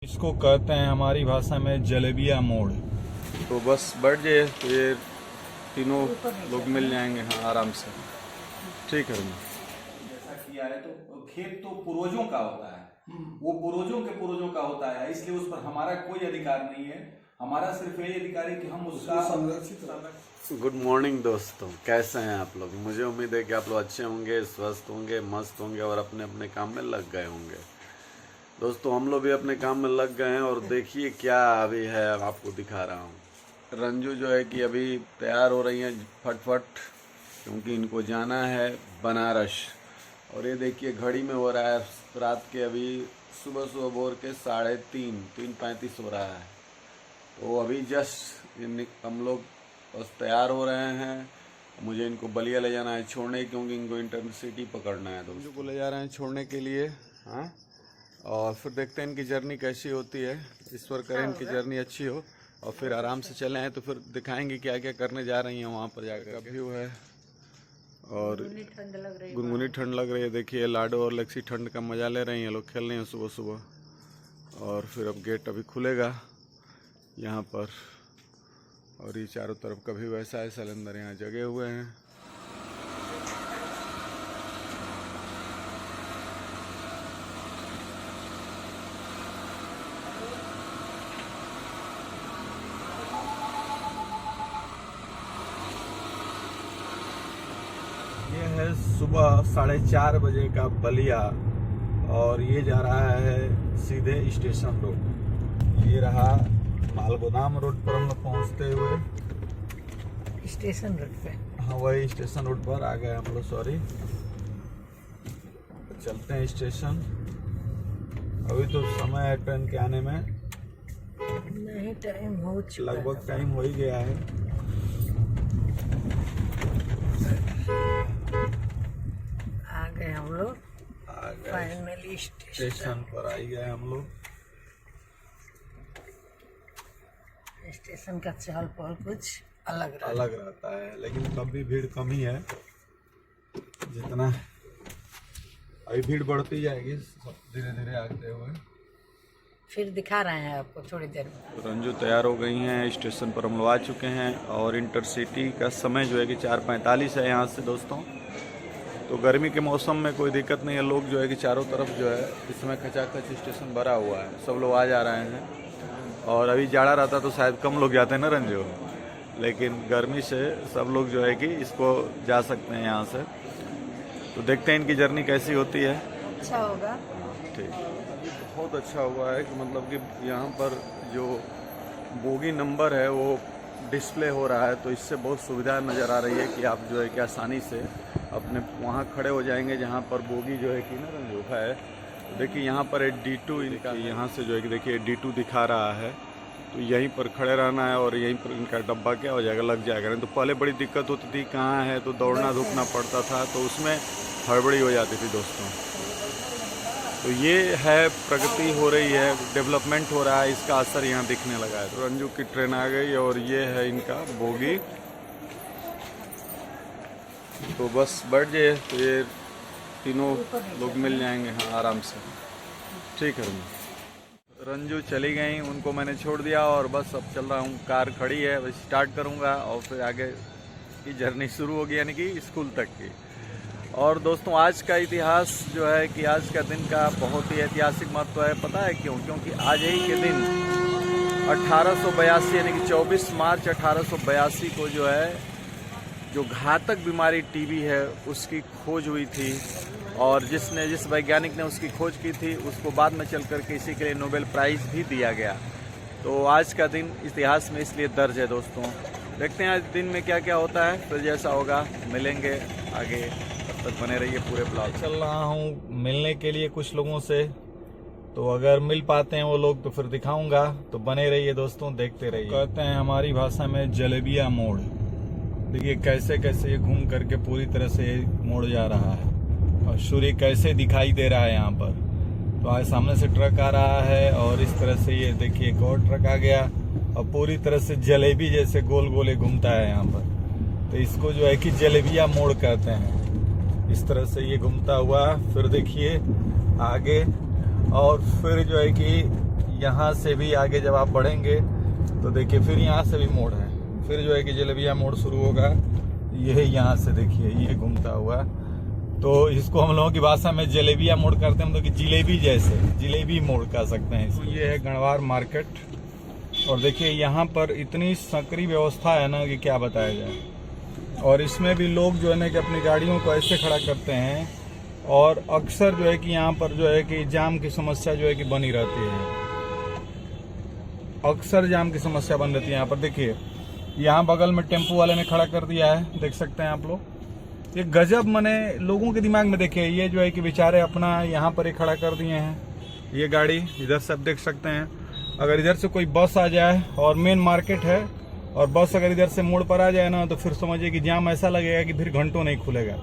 इसको कहते हैं हमारी भाषा में जलेबिया मोड़। तो बस बैठ जाइए, फिर तीनों लोग मिल जाएंगे। हाँ, आराम से। ठीक है। जैसा किया है तो खेत तो पूर्वजों का होता है, वो पूर्वजों के पूर्वजों का होता है, इसलिए उस पर हमारा कोई अधिकार नहीं है। हमारा सिर्फ यही अधिकार है कि हम उसका संरक्षित। गुड मॉर्निंग दोस्तों, कैसे हैं आप लोग। मुझे उम्मीद है कि आप लोग अच्छे होंगे, स्वस्थ होंगे, मस्त होंगे और अपने अपने काम में लग गए होंगे। दोस्तों हम लोग भी अपने काम में लग गए हैं और देखिए क्या अभी है, आपको दिखा रहा हूँ। रंजू जो है कि अभी तैयार हो रही हैं फटफट, क्योंकि इनको जाना है बनारस। और ये देखिए घड़ी में हो रहा है रात के, अभी सुबह भोर के 3:35 हो रहा है। तो अभी जस्ट हम लोग बस तैयार हो रहे हैं। मुझे इनको बलिया ले जाना है छोड़ने, क्योंकि इनको इंटरसिटी पकड़ना है। दोस्तों को ले जा रहे हैं छोड़ने के लिए। हाँ, और फिर देखते हैं इनकी जर्नी कैसी होती है। ईश्वर करें इनकी जर्नी अच्छी हो और फिर आराम से चले हैं। तो फिर दिखाएंगे क्या क्या करने जा रही हैं वहाँ पर जाकर। व्यू है और गुनगुनी ठंड लग रही है। देखिए लाडो और लेक्सी ठंड का मजा ले रही हैं, लोग खेल रहे हैं सुबह सुबह। और फिर अब गेट अभी खुलेगा यहाँ पर, और ये चारों तरफ कभी वैसा है सिलेंडर यहाँ जगे हुए हैं। ये है सुबह 4:30 बजे का बलिया, और ये जा रहा है सीधे स्टेशन रोड। ये रहा मालगोदाम रोड पर हम लोग पहुँचते हुए स्टेशन रोड पे। हाँ, वही स्टेशन रोड पर आ गए हम लोग। सॉरी, चलते हैं स्टेशन। अभी तो समय है ट्रेन के आने में, नहीं टाइम हो चुका, लगभग टाइम हो ही गया है। आ गए हम लोग आ गए फाइनली स्टेशन पर, आ ही गए हम लोग। स्टेशन का चहल पहल कुछ अलग रहता है, लेकिन तब भी भीड़ कम ही है। जितना अभी भीड़ बढ़ती जाएगी धीरे धीरे आते हुए। फिर दिखा रहे हैं आपको थोड़ी देर में। रंजू तैयार हो गई हैं, स्टेशन पर हम लोग आ चुके हैं। और इंटरसिटी का समय जो है कि 4:45 है यहाँ से। दोस्तों तो गर्मी के मौसम में कोई दिक्कत नहीं है। लोग जो है कि चारों तरफ जो है इस समय खचाखच स्टेशन भरा हुआ है, सब लोग आ जा रहे हैं। और अभी जाड़ा रहता तो शायद कम लोग जाते हैं ना रंजू, लेकिन गर्मी से सब लोग जो है कि इसको जा सकते हैं यहाँ से। तो देखते हैं इनकी जर्नी कैसी होती है। अच्छा होगा। ठीक, बहुत अच्छा हुआ है कि मतलब कि यहाँ पर जो बोगी नंबर है वो डिस्प्ले हो रहा है, तो इससे बहुत सुविधा नज़र आ रही है कि आप जो है कि आसानी से अपने वहाँ खड़े हो जाएंगे जहाँ पर बोगी जो है कि ना रंजू है। देखिए यहाँ पर D2 इनका, यहाँ से जो है कि देखिए D2 दिखा रहा है। तो यहीं पर खड़े रहना है और यहीं पर इनका डब्बा क्या हो जाएगा, लग जाएगा। नहीं तो पहले बड़ी दिक्कत होती थी, कहाँ है तो दौड़ना धूपना पड़ता था, तो उसमें हड़बड़ी हो जाती थी। दोस्तों तो ये है, प्रगति हो रही है, डेवलपमेंट हो रहा है, इसका असर यहाँ दिखने लगा है। तो रंजू की ट्रेन आ गई और ये है इनका बोगी। तो बस बैठ जाइए, फिर तीनों लोग मिल जाएंगे। हाँ, आराम से। ठीक है। रंजू चली गई, उनको मैंने छोड़ दिया और बस अब चल रहा हूँ। कार खड़ी है, बस स्टार्ट करूँगा और फिर आगे की जर्नी शुरू होगी, यानी कि स्कूल तक की। और दोस्तों आज का इतिहास जो है कि आज का दिन का बहुत ही ऐतिहासिक महत्व है। पता है क्यों? क्योंकि आज ही के दिन 1882 यानी कि 24 मार्च 1882 को जो है जो घातक बीमारी टीबी है उसकी खोज हुई थी। और जिस वैज्ञानिक ने उसकी खोज की थी उसको बाद में चल कर के इसी के लिए नोबेल प्राइज़ भी दिया गया। तो आज का दिन इतिहास में इसलिए दर्ज है। दोस्तों देखते हैं आज दिन में क्या क्या होता है, फिर जैसा होगा मिलेंगे आगे। तब तक बने रहिए पूरे ब्लॉग। चल रहा हूँ मिलने के लिए कुछ लोगों से, तो अगर मिल पाते हैं वो लोग तो फिर दिखाऊंगा। तो बने रहिए दोस्तों, देखते रहिए। कहते हैं हमारी भाषा में जलेबिया मोड़। देखिए कैसे कैसे ये घूम करके पूरी तरह से मोड़ जा रहा है, और सूर्य कैसे दिखाई दे रहा है यहाँ पर। तो आज सामने से ट्रक आ रहा है और इस तरह से ये देखिए एक और ट्रक आ गया और पूरी तरह से जलेबी जैसे गोल गोले घूमता है यहाँ पर। तो इसको जो है कि जलेबिया मोड़ कहते हैं। इस तरह से ये घूमता हुआ फिर देखिए आगे, और फिर जो है कि यहाँ से भी आगे जब आप बढ़ेंगे तो देखिए फिर यहाँ से भी मोड़ है, फिर जो है कि जलेबिया मोड़ शुरू होगा। ये यहाँ से देखिए ये घूमता हुआ, तो इसको हम लोगों की भाषा में जलेबिया मोड़ करते हैं, मतलब कि जिलेबी जैसे, जिलेबी मोड़ कह सकते हैं इसको। ये है गणवार मार्केट, और देखिए यहाँ पर इतनी संकरी व्यवस्था है ना कि क्या बताया जाए। और इसमें भी लोग जो है ना कि अपनी गाड़ियों को ऐसे खड़ा करते हैं, और अक्सर जो है कि यहाँ पर जो है कि जाम की समस्या जो है कि बनी रहती है, अक्सर जाम की समस्या बन रहती है। यहाँ पर देखिए, यहाँ बगल में टेम्पो वाले ने खड़ा कर दिया है, देख सकते हैं आप लोग। ये गजब मने लोगों के दिमाग में देखिए, ये जो है कि बेचारे अपना यहाँ पर ही खड़ा कर दिए हैं ये गाड़ी। इधर से आप देख सकते हैं, अगर इधर से कोई बस आ जाए और मेन मार्केट है, और बस अगर इधर से मोड़ पर आ जाए ना, तो फिर समझिए कि जाम ऐसा लगेगा कि फिर घंटों नहीं खुलेगा।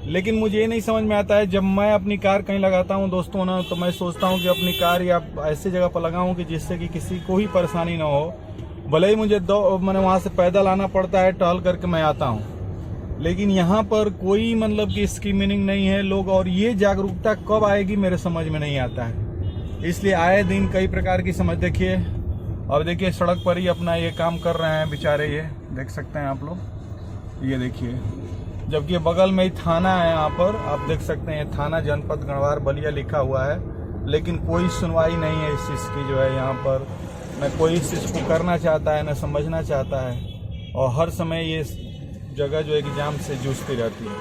लेकिन मुझे ये नहीं समझ में आता है, जब मैं अपनी कार कहीं लगाता हूँ दोस्तों ना, तो मैं सोचता हूँ कि अपनी कार या ऐसी जगह पर लगाऊं कि जिससे कि किसी को ही परेशानी ना हो। भले ही मुझे मैंने वहाँ से पैदल आना पड़ता है, टहल करके मैं आता हूँ, लेकिन यहाँ पर कोई मतलब कि इसकी मीनिंग नहीं है लोग। और ये जागरूकता कब आएगी मेरे समझ में नहीं आता है। इसलिए आए दिन कई प्रकार की समझ, देखिए और देखिए सड़क पर ही अपना ये काम कर रहे हैं बेचारे, ये देख सकते हैं आप लोग। ये देखिए, जबकि बगल में ही थाना है, यहाँ पर आप देख सकते हैं थाना जनपद गणवार बलिया लिखा हुआ है, लेकिन कोई सुनवाई नहीं है इस चीज़ की जो है यहाँ पर। न कोई इस चीज़ को करना चाहता है, न समझना चाहता है, और हर समय ये जगह जो है कि जाम से जूझती रहती है।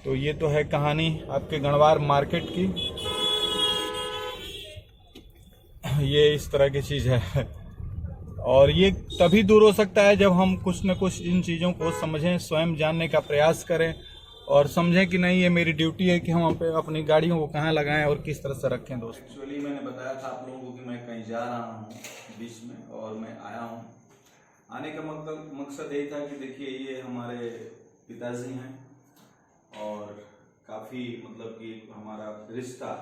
तो ये तो है कहानी आपके गणवार मार्केट की। ये इस तरह की चीज़ है, और ये तभी दूर हो सकता है जब हम कुछ न कुछ इन चीज़ों को समझें, स्वयं जानने का प्रयास करें, और समझें कि नहीं ये मेरी ड्यूटी है कि हम अपनी गाड़ियों को कहाँ लगाएं और किस तरह से रखें। दोस्त, एक्चुअली मैंने बताया था आप लोगों को कि मैं कहीं जा रहा हूँ बीच में, और मैं आया हूँ। आने का मकसद यही था कि देखिए ये हमारे पिताजी हैं, और काफ़ी मतलब कि हमारा रिश्ता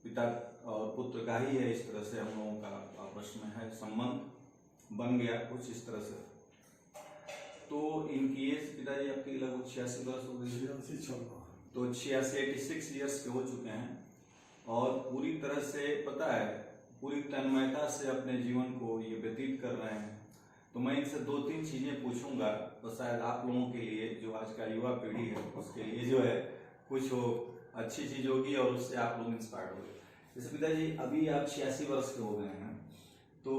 पिता और पुत्र का ही है। इस तरह से हम लोगों का आपस में है, संबंध बन गया कुछ इस तरह से। तो इनकी एज पिताजी आपकी लगभग 86 वर्ष हो गई है, तो 86 ईयर्स के हो चुके हैं, और पूरी तरह से पता है पूरी तन्मयता से अपने जीवन को ये व्यतीत कर रहे हैं। तो मैं इनसे 2-3 चीजें पूछूंगा, तो शायद आप लोगों के लिए, जो आज का युवा पीढ़ी है, उसके लिए जो है कुछ हो अच्छी चीज होगी, और उससे आप लोग इंस्पायर्ड होंगे। जैसे पिताजी अभी आप 86 वर्ष के हो गए हैं, तो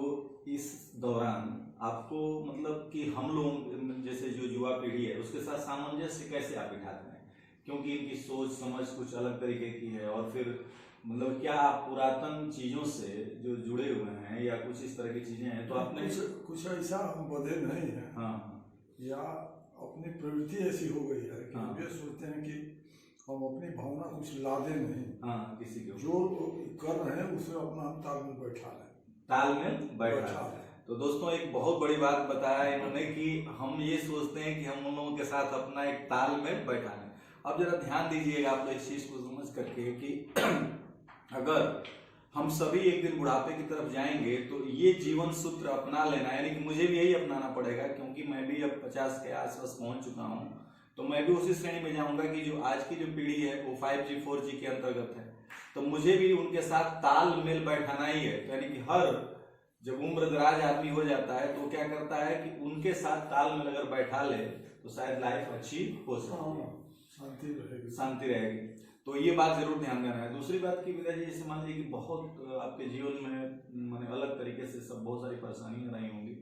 इस दौरान आपको मतलब कि हम लोग जैसे जो युवा पीढ़ी है उसके साथ सामंजस्य कैसे आप बिठाते हैं, क्योंकि इनकी सोच समझ कुछ अलग तरीके की है, और फिर मतलब क्या आप पुरातन चीजों से जो जुड़े हुए हैं या कुछ इस तरह की चीजें हैं, तो आपने कुछ ऐसा हम बदले नहीं है। हाँ, या अपनी प्रवृत्ति ऐसी हो गई है कि वे सोचते हैं कि हम अपनी भावना कुछ लादे नहीं, हाँ, किसी के जो कर रहे हैं उसमें अपना हम तालमेल बैठा लें, तालमेल बैठा। तो दोस्तों एक बहुत बड़ी बात बताया इन्होंने कि हम ये सोचते हैं कि हम उन लोगों के साथ अपना एक तालमेल बैठा लें। अब जरा ध्यान दीजिएगा आप लोग इस चीज को समझ करके कि अगर हम सभी एक दिन बुढ़ापे की तरफ जाएंगे, तो ये जीवन सूत्र अपना लेना, यानी कि मुझे भी यही अपनाना पड़ेगा, क्योंकि मैं भी अब 50 के आसपास पहुंच चुका हूं। तो मैं भी उसी श्रेणी में जाऊंगा कि जो आज की जो पीढ़ी है वो 5G 4G के अंतर्गत है, तो मुझे भी उनके साथ तालमेल बैठाना ही है। यानी कि हर जब उम्र दराज आदमी हो जाता है तो क्या करता है कि उनके साथ तालमेल अगर बैठा ले तो शायद लाइफ अच्छी हो सकती है, शांति रहेगी। तो ये बात जरूर ध्यान देना है। दूसरी बात की पिताजी, जैसे मान लीजिए कि बहुत आपके जीवन में मैंने अलग तरीके से सब बहुत सारी परेशानियां रही होंगी,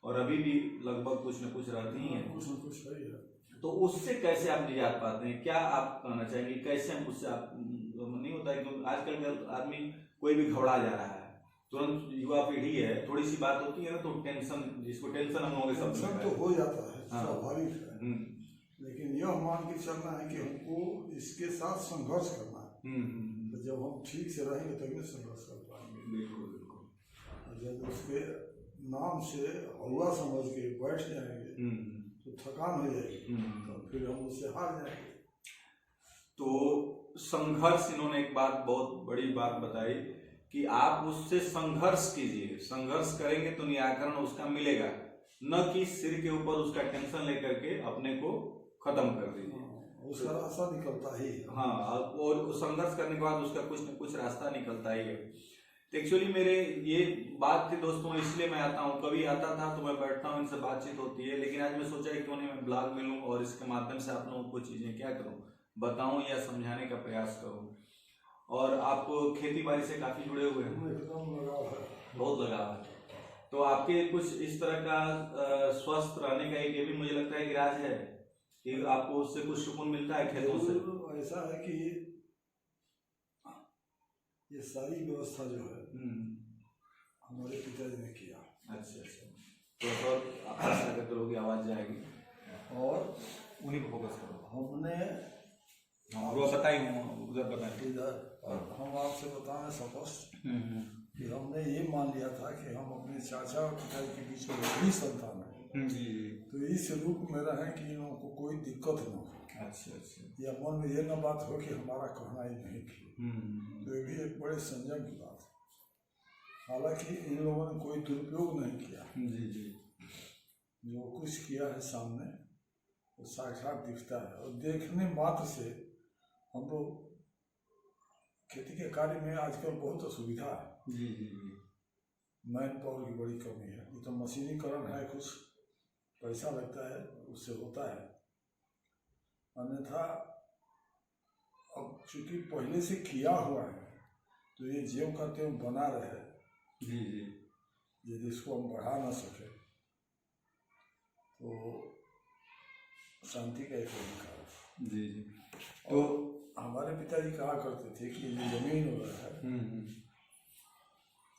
और अभी भी लगभग कुछ न कुछ रहती ही है, कुछ न कुछ है। तो उससे कैसे आप निजात पाते हैं, क्या आप कहना चाहेंगे, कैसे हम उससे आप नहीं होता है क्योंकि आजकल आदमी कोई भी घबरा जा रहा है, तुरंत युवा पीढ़ी है, थोड़ी सी बात होती है ना तो टेंशन, जिसको टेंशन हम लोगों के सब तो हो जाता है, स्वाभाविक है। लेकिन यह मान के चलना है कि हमको इसके साथ संघर्ष करना है। तो जब हम ठीक से रहेंगे तभी संघर्ष कर पाएंगे। बिल्कुल बिल्कुल। जब उसके नाम से हवा समझ के बैठ जाएंगे तो थकान हो जाएगी, तो फिर हम उससे हार जाएंगे। तो संघर्ष, इन्होंने एक बात बहुत बड़ी बात बताई कि आप उससे संघर्ष कीजिए, संघर्ष करेंगे तो निराकरण उसका मिलेगा, न कि सिर के ऊपर उसका टेंशन लेकर के अपने को खत्म कर दीजिए। उसका रास्ता निकलता ही है। हाँ, और संघर्ष करने के बाद उसका कुछ न कुछ रास्ता निकलता ही है। एक्चुअली मेरे ये बात थी दोस्तों, इसलिए मैं आता हूँ। कभी आता था तो मैं बैठता हूँ, इनसे बातचीत होती है, लेकिन आज मैं सोचा कि क्यों नहीं मैं ब्लॉग में लूँ और इसके माध्यम से आप लोगों को चीजें क्या करूँ, बताऊं या समझाने का प्रयास करूं। और आप खेती बाड़ी से काफी जुड़े हुए हैं, एकदम लगाव है। बहुत लगाव है। तो आपके कुछ इस तरह का स्वस्थ रहने का एक ये भी मुझे लगता है कि राज है कि आपको उससे कुछ सुकून मिलता है खेतों से। ऐसा है कि ये सारी व्यवस्था जो है हमारे पिताजी ने किया। अच्छा अच्छा, तो और आप ऐसा अगर करोगे आवाज जाएगी और उन्हीं को फोकस करो। हमने वो बताइए, उधर बताइए। इधर हम आपसे बताएं स्पष्ट कि हमने ये मान लिया था कि हम अपने चाचा और पिताजी के बीच में एक ही संतान है, जी, तो इस रूप में रहें कि इन लोगों को कोई दिक्कत न हो, अच्छा अच्छा, या मन में ये न बात हो कि हमारा कहना ही नहीं किया। तो ये भी एक बड़े संयम की बात है। हालांकि इन लोगों ने कोई दुरुपयोग नहीं किया, जी जी, जो कुछ किया है सामने वो साक्षात दिखता है। और देखने मात्र से हम लोग खेती के कार्य में आजकल बहुत असुविधा है, जी जी जी, मैन पावर की बड़ी कमी है। ये तो मशीनीकरण है, कुछ पैसा लगता है उससे होता है, अन्यथा अब चूंकि पहले से किया हुआ है तो ये ज्यों का त्यों बना रहे। जी जी, यदि इसको हम बढ़ा ना सके तो शांति का एक अधिकार है। जी जी, तो हमारे पिताजी कहा करते थे कि ये जमीन वगैरह है,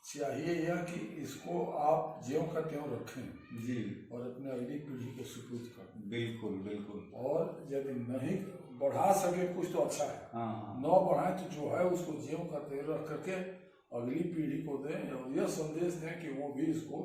चाहिए यह कि इसको आप ज्यों का त्यों रखें जी, और अपने अगली पीढ़ी को सुपुर्द कर दें। बिल्कुल बिल्कुल, और यदि नहीं बढ़ा सके कुछ तो अच्छा है, हाँ, न बढ़ाए तो जो है उसको ज्यों का त्यों रख करके अगली पीढ़ी को दें और यह संदेश दें कि वो भी इसको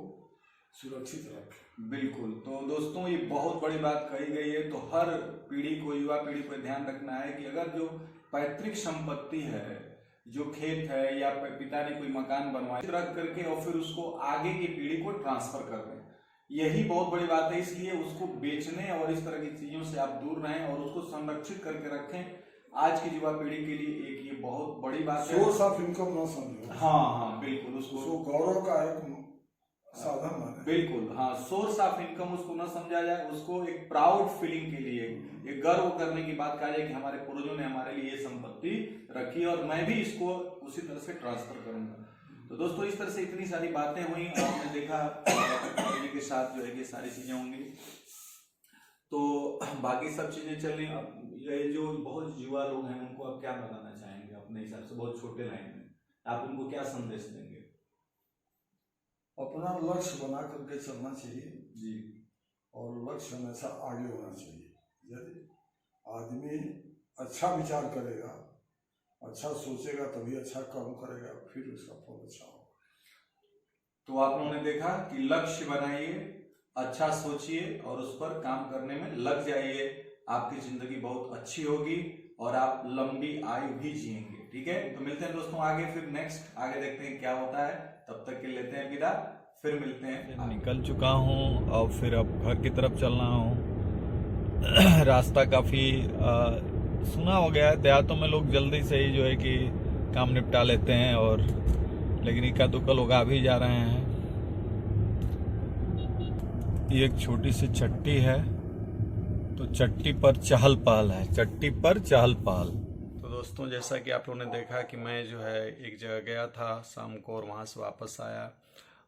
सुरक्षित रखें। बिल्कुल। तो दोस्तों ये बहुत बड़ी बात कही गई है। तो हर पीढ़ी को, युवा पीढ़ी को ध्यान रखना है कि अगर जो पैतृक संपत्ति है, जो खेत है या पिता ने कोई मकान बनवाया, रख करके और फिर उसको आगे की पीढ़ी को ट्रांसफर कर दें, यही बहुत बड़ी बात है। इसलिए उसको बेचने और इस तरह की चीजों से आप दूर रहें और उसको संरक्षित करके रखें। आज की युवा पीढ़ी के लिए एक ये बहुत बड़ी बात है। सोर्स ऑफ इनकम न समझो। हाँ हाँ बिल्कुल, उसको गौरव का एक साधन माने। बिल्कुल, हाँ, सोर्स ऑफ इनकम उसको न समझा जाए, उसको एक प्राउड फीलिंग के लिए, एक गर्व करने की बात कहा जाए कि हमारे पूर्वजों ने हमारे लिए ये संपत्ति रखी और मैं भी इसको उसी तरह से ट्रांसफर करूंगा। तो दोस्तों इस तरह से इतनी सारी बातें हुई, आपने देखा टेक्नोलॉजी के साथ जो है ये सारी चीजें होंगी, तो बाकी सब चीजें चल रही। ये जो बहुत युवा लोग हैं उनको आप क्या बताना चाहेंगे अपने हिसाब से, बहुत छोटे लाइन में आप उनको क्या संदेश देंगे? अपना लक्ष्य बना करके चलना चाहिए जी, और लक्ष्य हमेशा आगे होना चाहिए। यदि आदमी अच्छा विचार करेगा, अच्छा सोचेगा, तभी अच्छा काम करेगा, फिर उसका फल अच्छा होगा। तो आप लोगों ने देखा कि लक्ष्य बनाइए, अच्छा सोचिए और उस पर काम करने में लग जाइए, आपकी जिंदगी बहुत अच्छी होगी और आप लंबी आयु भी जिएंगे। ठीक है, तो मिलते हैं दोस्तों आगे, फिर नेक्स्ट आगे देखते हैं क्या होता है। तब तक के लेते हैं विदा, फिर मिलते हैं। निकल चुका हूँ और फिर अब घर की तरफ चलना हूँ। रास्ता काफ़ी सुना हो गया है, देहातों में लोग जल्दी से ही जो है कि काम निपटा लेते हैं, और लेकिन इक्का दुक्का लोग आ भी जा रहे हैं। ये एक छोटी सी चट्टी है, तो चट्टी पर चहल पहल है, चट्टी पर चहल पहल। तो दोस्तों जैसा कि आप लोगों ने देखा कि मैं जो है एक जगह गया था शाम को और वहाँ से वापस आया,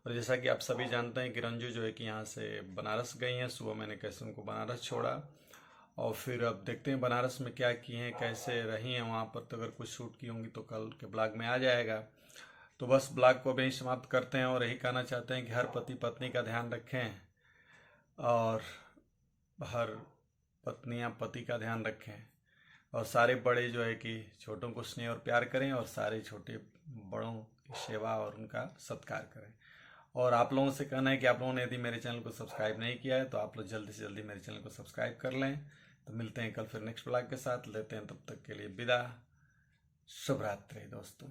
और जैसा कि आप सभी जानते हैं कि रंजू जो है कि यहाँ से बनारस गई हैं। सुबह मैंने कैसे उनको बनारस छोड़ा और फिर अब देखते हैं बनारस में क्या किए हैं, कैसे रही हैं वहाँ पर। तो अगर कुछ शूट की होंगी तो कल के ब्लॉग में आ जाएगा। तो बस ब्लॉग को भी समाप्त करते हैं और यही कहना चाहते हैं कि हर पति पत्नी का ध्यान रखें और हर पत्नियां पति का ध्यान रखें, और सारे बड़े जो है कि छोटों को स्नेह और प्यार करें और सारे छोटे बड़ों की सेवा और उनका सत्कार करें। और आप लोगों से कहना है कि आप लोगों ने यदि मेरे चैनल को सब्सक्राइब नहीं किया है तो आप लोग जल्दी से जल्दी मेरे चैनल को सब्सक्राइब कर लें। तो मिलते हैं कल फिर नेक्स्ट ब्लॉग के साथ, लेते हैं तब तक के लिए विदा। शुभ रात्रि दोस्तों।